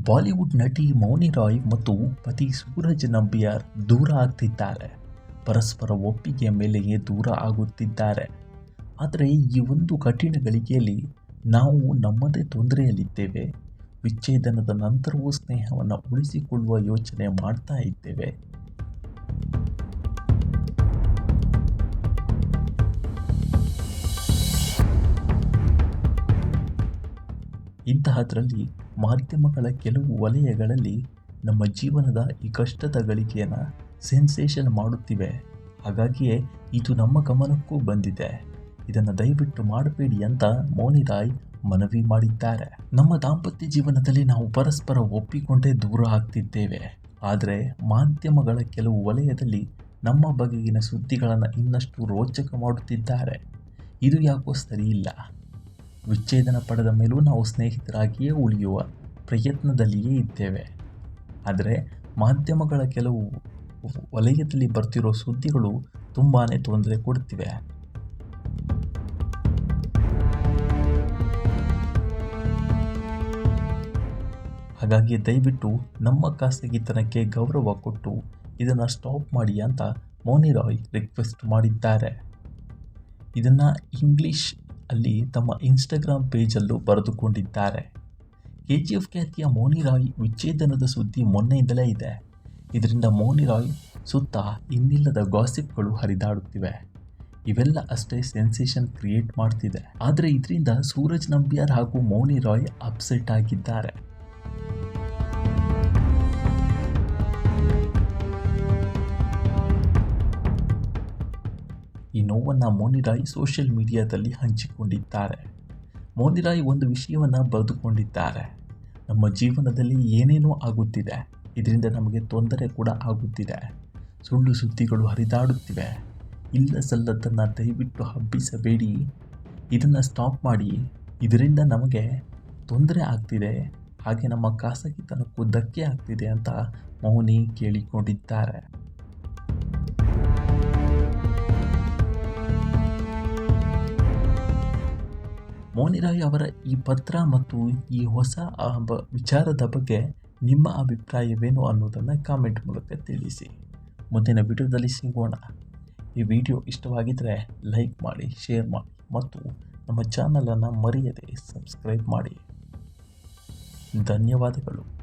Bollywood ನಟಿ ಮೌನಿ ರಾಯ್ ಮತ್ತು ಪತಿ ಸೂರಜ್ ನಂಬಿಯಾರ್ ದೂರ ಆಗ್ತಿದ್ದಾರೆ. ಪರಸ್ಪರ ಒಪ್ಪಿಗೆಯ ಮೇಲೆಯೇ ದೂರ ಆಗುತ್ತಿದ್ದಾರೆ. ಆದರೆ ಈ ಒಂದು ಕಠಿಣ ಗಳಿಗೆಯಲ್ಲಿ ನಾವು ನಮ್ಮದೇ ತೊಂದರೆಯಲ್ಲಿದ್ದೇವೆ. ವಿಚ್ಛೇದನದ ನಂತರವೂ ಸ್ನೇಹವನ್ನು ಉಳಿಸಿಕೊಳ್ಳುವ ಯೋಚನೆ ಮಾಡ್ತಾ ಇದ್ದೇವೆ. ಇಂತಹದ್ರಲ್ಲಿ ಮಾಧ್ಯಮಗಳ ಕೆಲವು ವಲಯಗಳಲ್ಲಿ ನಮ್ಮ ಜೀವನದ ಈ ಕಷ್ಟದ ಗಳಿಗೆಯನ್ನು ಸೆನ್ಸೇಷನ್ ಮಾಡುತ್ತಿವೆ. ಹಾಗಾಗಿಯೇ ಇದು ನಮ್ಮ ಗಮನಕ್ಕೂ ಬಂದಿದೆ. ಇದನ್ನು ದಯವಿಟ್ಟು ಮಾಡಬೇಡಿ ಅಂತ ಮೌನಿ ರಾಯ್ ಮನವಿ ಮಾಡಿದ್ದಾರೆ. ನಮ್ಮ ದಾಂಪತ್ಯ ಜೀವನದಲ್ಲಿ ನಾವು ಪರಸ್ಪರ ಒಪ್ಪಿಕೊಂಡೇ ದೂರ ಆಗ್ತಿದ್ದೇವೆ. ಆದರೆ ಮಾಧ್ಯಮಗಳ ಕೆಲವು ವಲಯದಲ್ಲಿ ನಮ್ಮ ಬಗೆಗಿನ ಸುದ್ದಿಗಳನ್ನು ಇನ್ನಷ್ಟು ರೋಚಕ ಮಾಡುತ್ತಿದ್ದಾರೆ. ಇದು ಯಾಕೋ ಸರಿಯಿಲ್ಲ. ವಿಚ್ಛೇದನ ಪಡೆದ ಮೇಲೂ ನಾವು ಸ್ನೇಹಿತರಾಗಿಯೇ ಉಳಿಯುವ ಪ್ರಯತ್ನದಲ್ಲಿಯೇ ಇದ್ದೇವೆ. ಆದರೆ ಮಾಧ್ಯಮಗಳ ಕೆಲವು ವಲಯದಲ್ಲಿ ಬರ್ತಿರೋ ಸುದ್ದಿಗಳು ತುಂಬಾ ತೊಂದರೆ ಕೊಡ್ತಿವೆ. ಹಾಗಾಗಿ ದಯವಿಟ್ಟು ನಮ್ಮ ಖಾಸಗಿತನಕ್ಕೆ ಗೌರವ ಕೊಟ್ಟು ಇದನ್ನು ಸ್ಟಾಪ್ ಮಾಡಿ ಅಂತ ಮೌನಿ ರಾಯ್ ರಿಕ್ವೆಸ್ಟ್ ಮಾಡಿದ್ದಾರೆ. ಇದನ್ನು ಇಂಗ್ಲಿಷ್ ಅಲ್ಲಿ ತಮ್ಮ ಇನ್ಸ್ಟಾಗ್ರಾಮ್ ಪೇಜಲ್ಲೂ ಬರೆದುಕೊಂಡಿದ್ದಾರೆ. KGF ಖ್ಯಾತಿಯ ಮೌನಿ ರಾಯ್ ವಿಚ್ಛೇದನದ ಸುದ್ದಿ ಮೊನ್ನೆಯಿಂದಲೇ ಇದೆ. ಇದರಿಂದ ಮೌನಿ ರಾಯ್ ಸುತ್ತ ಇನ್ನಿಲ್ಲದ ಗಾಸಿಪ್ಗಳು ಹರಿದಾಡುತ್ತಿವೆ. ಇವೆಲ್ಲ ಅಷ್ಟೇ ಸೆನ್ಸೇಷನ್ ಕ್ರಿಯೇಟ್ ಮಾಡ್ತಿದೆ. ಆದರೆ ಇದರಿಂದ ಸೂರಜ್ ನಂಬಿಯಾರ್ ಹಾಗೂ ಮೌನಿ ರಾಯ್ ಅಪ್ಸೆಟ್ ಆಗಿದ್ದಾರೆ. ಈ ನೋವನ್ನು ಮೌನಿ ರಾಯ್ ಸೋಷಿಯಲ್ ಮೀಡಿಯಾದಲ್ಲಿ ಹಂಚಿಕೊಂಡಿದ್ದಾರೆ. ಮೌನಿ ರಾಯ್ ಒಂದು ವಿಷಯವನ್ನು ಬರೆದುಕೊಂಡಿದ್ದಾರೆ. ನಮ್ಮ ಜೀವನದಲ್ಲಿ ಏನೇನೋ ಆಗುತ್ತಿದೆ. ಇದರಿಂದ ನಮಗೆ ತೊಂದರೆ ಕೂಡ ಆಗುತ್ತಿದೆ. ಸುಳ್ಳು ಸುದ್ದಿಗಳು ಹರಿದಾಡುತ್ತಿವೆ. ಇಲ್ಲ ಸಲ್ಲದನ್ನು ದಯವಿಟ್ಟು ಹಬ್ಬಿಸಬೇಡಿ. ಇದನ್ನು ಸ್ಟಾಪ್ ಮಾಡಿ. ಇದರಿಂದ ನಮಗೆ ತೊಂದರೆ ಆಗ್ತಿದೆ. ಹಾಗೆ ನಮ್ಮ ಖಾಸಗಿತನಕ್ಕೂ ಧಕ್ಕೆ ಆಗ್ತಿದೆ ಅಂತ ಮೌನಿ ಕೇಳಿಕೊಂಡಿದ್ದಾರೆ. ಮೌನಿ ರಾಯ್ ಅವರ ಈ ಪತ್ರ ಮತ್ತು ಈ ಹೊಸ ವಿಚಾರದ ಬಗ್ಗೆ ನಿಮ್ಮ ಅಭಿಪ್ರಾಯವೇನು ಅನ್ನೋದನ್ನು ಕಾಮೆಂಟ್ ಮೂಲಕ ತಿಳಿಸಿ. ಮುಂದಿನ ವಿಡಿಯೋದಲ್ಲಿ ಸಿಗೋಣ. ಈ ವಿಡಿಯೋ ಇಷ್ಟವಾಗಿದ್ದರೆ ಲೈಕ್ ಮಾಡಿ, ಶೇರ್ ಮಾಡಿ ಮತ್ತು ನಮ್ಮ ಚಾನಲನ್ನು ಮರೆಯದೆ ಸಬ್ಸ್ಕ್ರೈಬ್ ಮಾಡಿ. ಧನ್ಯವಾದಗಳು.